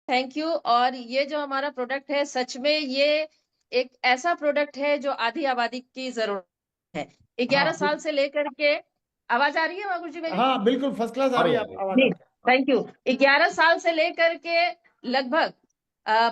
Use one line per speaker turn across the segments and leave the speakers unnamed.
Thank you. और ये जो हमारा प्रोडक्ट है, सच में ये एक ऐसा प्रोडक्ट है जो आधी आबादी की जरूरत है। 11
हाँ
साल से लेकर के, आवाज आ रही है मागुर जी मेरी?
हाँ, बिल्कुल फर्स्ट क्लास आ रही है, आवाज आ
जी,
रही
थैंक यू। 11 साल से लेकर के लगभग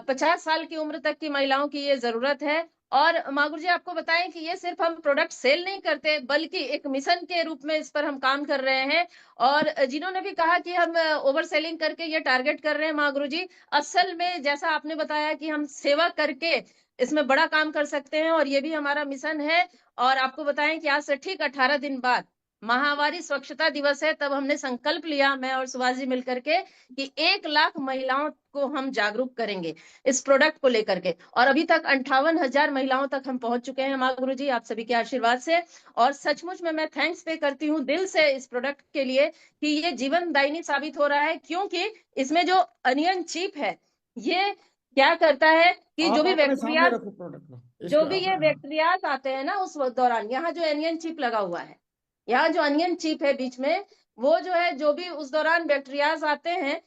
50 साल की उम्र तक की महिलाओं की ये जरूरत है। और मागुर जी आपको बताएं कि ये सिर्फ हम प्रोडक्ट सेल नहीं करते, बल्कि एक मिशन के रूप में इस पर हम काम कर रहे हैं। और जिन्होंने भी कहा कि हम ओवर सेलिंग करके ये टारगेट कर रहे हैं, मागुर जी असल में जैसा आपने बताया कि हम सेवा करके इसमें बड़ा काम कर सकते हैं, और ये भी हमारा मिशन है। और आपको बताएं कि आज से ठीक 18 दिन बाद महावारी स्वच्छता दिवस है, तब हमने संकल्प लिया, मैं और सुभाष जी मिलकर के, कि 1 लाख महिलाओं को हम जागरूक करेंगे इस प्रोडक्ट को लेकर के। और अभी तक 58,000 महिलाओं तक हम पहुंच चुके हैं महागुरु जी, आप सभी के आशीर्वाद से। और सचमुच में मैं थैंक्स पे करती हूँ दिल से इस प्रोडक्ट के लिए कि ये जीवन दायिनी साबित हो रहा है, क्योंकि इसमें जो अनियन चीप है, ये क्या करता है कि
है।
जो
आप
भी
अपने सामने
बैक्टीरिया,
रखो प्रोडक्ट को,
जो
इसको
भी ये बैक्टीरियाज आते हैं ना उस दौरान, यहाँ जो एनियन चिप लगा हुआ है, यहाँ जो अनियन चिप है बीच में, वो जो है जो भी उस दौरान बैक्टीरियाज आते हैं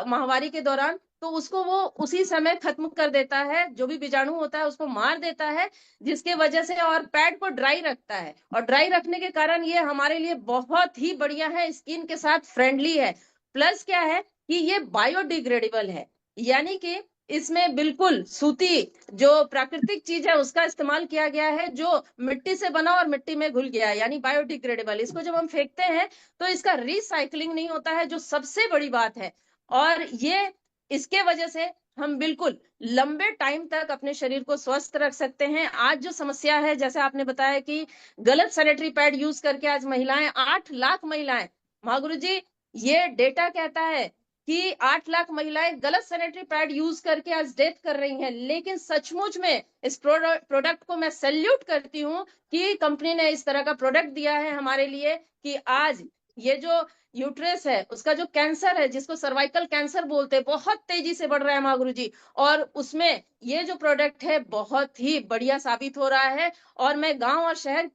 माहवारी के दौरान, तो उसको वो उसी समय खत्म कर देता है, जो भी बीजाणु होता है उसको मार देता है, जिसके वजह से और पैड को ड्राई रखता है। और ड्राई रखने के कारण ये हमारे लिए बहुत ही बढ़िया है, स्किन के साथ फ्रेंडली है। प्लस क्या है कि ये बायोडिग्रेडेबल है, यानी कि इसमें बिल्कुल सूती जो प्राकृतिक चीज है उसका इस्तेमाल किया गया है, जो मिट्टी से बना और मिट्टी में घुल गया है, यानी बायोडिग्रेडेबल। इसको जब हम फेंकते हैं तो इसका रिसाइकलिंग नहीं होता है, जो सबसे बड़ी बात है। और ये इसके वजह से हम बिल्कुल लंबे टाइम तक अपने शरीर को स्वस्थ रख सकते हैं। आज जो समस्या है, जैसे आपने बताया कि गलत सैनिटरी पैड यूज करके आज महिलाएं, 8 लाख महिलाएं, महागुरु जी ये डेटा कहता है कि 8 लाख महिलाएं गलत सैनिटरी पैड यूज करके आज डेथ कर रही हैं। लेकिन सचमुच में इस प्रोडक्ट को मैं सैल्यूट करती हूँ कि कंपनी ने इस तरह का प्रोडक्ट दिया है हमारे लिए, कि आज ये जो यूट्रस है उसका जो कैंसर है, जिसको सर्वाइकल कैंसर बोलते हैं, बहुत तेजी से बढ़ रहा है महागुरु जी। और उसमें ये जो प्रोडक्ट है बहुत ही बढ़िया साबित हो रहा है। और मैं गांव और शहर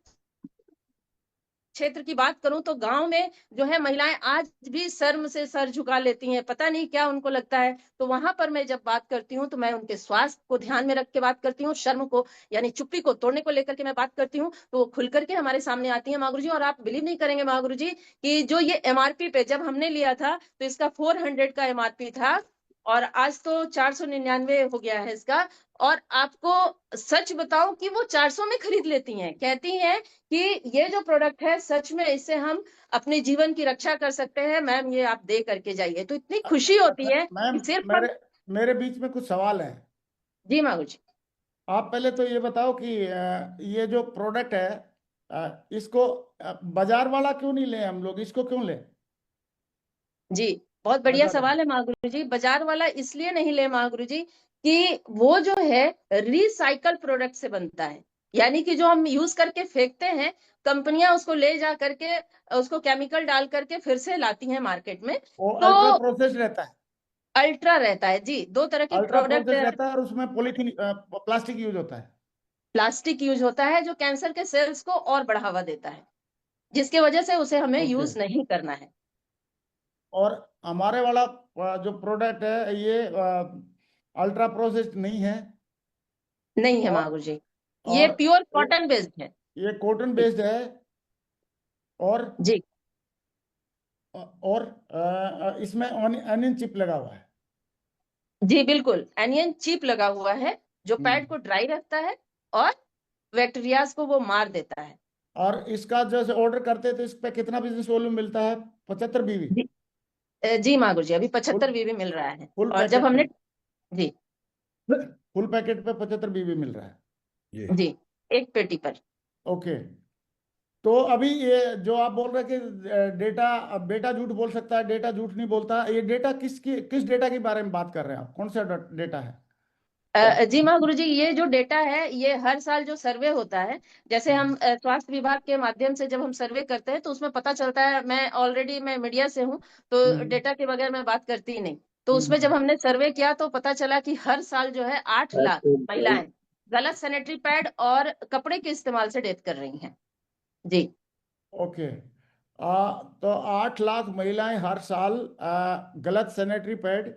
क्षेत्र की बात करूं तो गांव में जो है महिलाएं आज भी शर्म से सर झुका लेती हैं, पता नहीं क्या उनको लगता है। तो वहां पर मैं जब बात करती हूँ तो मैं उनके स्वास्थ्य को ध्यान में रख के बात करती हूँ, शर्म को यानी चुप्पी को तोड़ने को लेकर के मैं बात करती हूँ, तो वो खुल करके हमारे सामने आती है महागुरु जी। और आप बिलीव नहीं करेंगे महागुरु जी कि जो ये एमआरपी पे जब हमने लिया था तो इसका 400 का एमआरपी था, और आज तो 499 हो गया है इसका। और आपको सच बताऊं कि वो 400 में खरीद लेती हैं, कहती हैं कि ये जो प्रोडक्ट है सच में इससे हम अपने जीवन की रक्षा कर सकते हैं, मैम ये आप दे करके जाइए। तो इतनी खुशी होती है कि
मैम,
सिर्फ हम।
मेरे मेरे बीच में कुछ सवाल है।
जी मागू जी।
आप पहले तो ये बताओ कि ये जो प्रोडक्ट है, इसको बाजार वाला क्यों नहीं ले, हम लोग इसको क्यों ले?
जी, बहुत बढ़िया
बाजार
सवाल है महागुरु जी। बाजार वाला इसलिए नहीं ले महागुरु जी कि वो जो है रिसाइकल प्रोडक्ट से बनता है, यानी कि जो हम यूज करके फेंकते हैं, कंपनियां उसको ले जा करके उसको केमिकल डाल करके फिर से लाती हैं मार्केट में।
वो
तो
अल्ट्रा प्रोसेस रहता है।
अल्ट्रा रहता है जी, दो तरह के
अल्ट्रा
प्रोडक्ट।
प्रोसेस रहता है और उसमें पॉलीथीन, प्लास्टिक यूज होता है।
प्लास्टिक यूज होता है जो कैंसर के सेल्स को और बढ़ावा देता है, जिसकी वजह से उसे हमें
ओके।
यूज नहीं करना है।
और हमारे वाला जो प्रोडक्ट है ये अल्ट्रा प्रोसेस्ड नहीं है।
नहीं है
और
महागुरु जी, ये
और
प्योर
ये
कॉटन बेस्ड है।
ये कॉटन
जी
बेस्ड है। और
जी।
इसमें अनियन चिप लगा हुआ है।
जी बिल्कुल, एनियन चिप लगा हुआ है जो
हम्म।
पैड को ड्राई रखता है और बैक्टीरियाज को वो मार देता है।
और इसका जैसे ऑर्डर करते हैं तो इस पे कितना बिजनेस वॉल्यूम मिलता है? 75 बीवी?
जी, जी महागुरु जी अभी
फुल
75 बीबी मिल रहा है।
फुल
और जब
पैकेट
हमने,
में?
जी
फुल पैकेट पे 75 बीवी मिल रहा है। जी।
जी, एक पेटी पर।
ओके। तो अभी ये जो आप बोल रहे हैं कि डेटा, बेटा झूठ बोल सकता है, डेटा झूठ नहीं बोलता, ये डेटा किस डेटा के बारे में बात कर रहे हैं आप? कौन सा डेटा है?
जी महागुरु जी ये जो डेटा है ये हर साल जो सर्वे होता है, जैसे हम स्वास्थ्य विभाग के माध्यम से जब हम सर्वे करते हैं तो उसमें पता चलता है, मैं मीडिया से हूँ तो
हम्म।
डेटा के बगैर मैं बात करती ही नहीं। तो उसमें
हम्म।
जब हमने सर्वे किया तो पता चला कि हर साल जो है 8 लाख महिलाएं गलत सैनिटरी पैड और कपड़े के इस्तेमाल से डेथ कर रही हैं। जी
ओके। तो 8 लाख महिलाएं हर साल गलत सैनिटरी पैड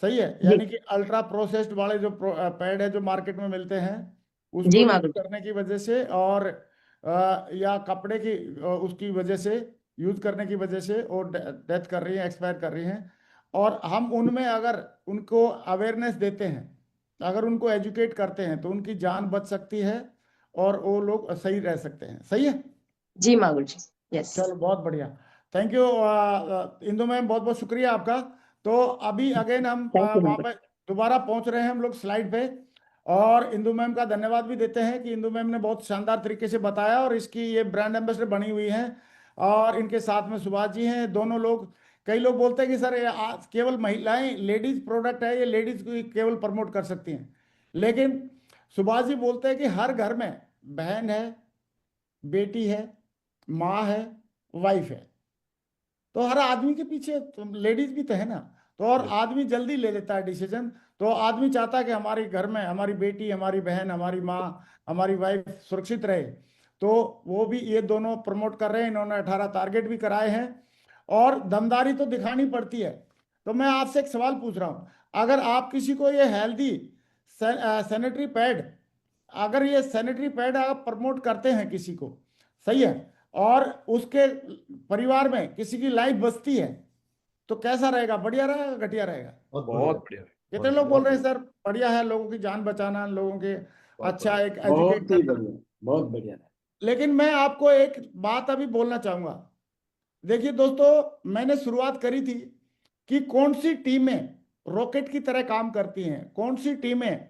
सही है,
जी
यानी कि अल्ट्रा प्रोसेस्ड वाले जो पैड है जो मार्केट में मिलते हैं उसको
जी
यूज
माधुरी।
करने की वजह से, और या कपड़े की उसकी वजह से, यूज करने की वजह से वो डेथ कर रही है, एक्सपायर कर रही हैं। और हम उनमें अगर उनको अवेयरनेस देते हैं, अगर उनको एजुकेट करते हैं, तो उनकी जान बच सकती है और वो लोग सही रह सकते हैं। सही है।
जी माधुरी जी। यस।
चलो बहुत बढ़िया। थैंक यू इंदु मैम, बहुत बहुत शुक्रिया आपका। तो अभी अगेन हम
थैंक यू
वहाँ
माधुरी।
पे दोबारा पहुंच रहे हैं हम लोग स्लाइड पे। और इंदु मैम का धन्यवाद भी देते हैं कि इंदु मैम ने बहुत शानदार तरीके से बताया, और इसकी ये ब्रांड एम्बेसडर बनी हुई हैं। और इनके साथ में सुभाष जी हैं, दोनों लोग। कई लोग बोलते हैं कि सर ये केवल महिलाएं, लेडीज प्रोडक्ट है, ये लेडीज को ही केवल प्रमोट कर सकती हैं। लेकिन सुभाष जी बोलते हैं कि हर घर में बहन है, बेटी है, माँ है, वाइफ है। तो हर आदमी के पीछे लेडीज भी तो है ना। तो और आदमी जल्दी ले लेता है डिसीजन। तो आदमी चाहता है कि हमारे घर में हमारी बेटी, हमारी बहन, हमारी माँ, हमारी वाइफ सुरक्षित रहे। तो वो भी ये दोनों प्रमोट कर रहे हैं। इन्होंने 18 टारगेट भी कराए हैं, और दमदारी तो दिखानी पड़ती है। तो मैं आपसे एक सवाल पूछ रहा हूँ, अगर आप किसी को ये हेल्दी सैनिटरी पैड, अगर ये सैनिटरी पैड आप प्रमोट करते हैं किसी को, सही है, और उसके परिवार में किसी की लाइफ बचती है, तो कैसा रहेगा? बढ़िया रहेगा, घटिया रहेगा?
बहुत
बहुत
बढ़िया।
बढ़िया।
कितने लोग बोल रहे हैं सर बढ़िया है, लोगों की जान बचाना, लोगों के
बहुत
अच्छा एक
बहुत
एजुकेट
ही
करना।
बढ़िया, बहुत बढ़िया।
लेकिन मैं आपको एक बात अभी बोलना चाहूंगा। देखिए दोस्तों, मैंने शुरुआत करी थी कि कौन सी टीमें रॉकेट की तरह काम करती हैं, कौन सी टीमें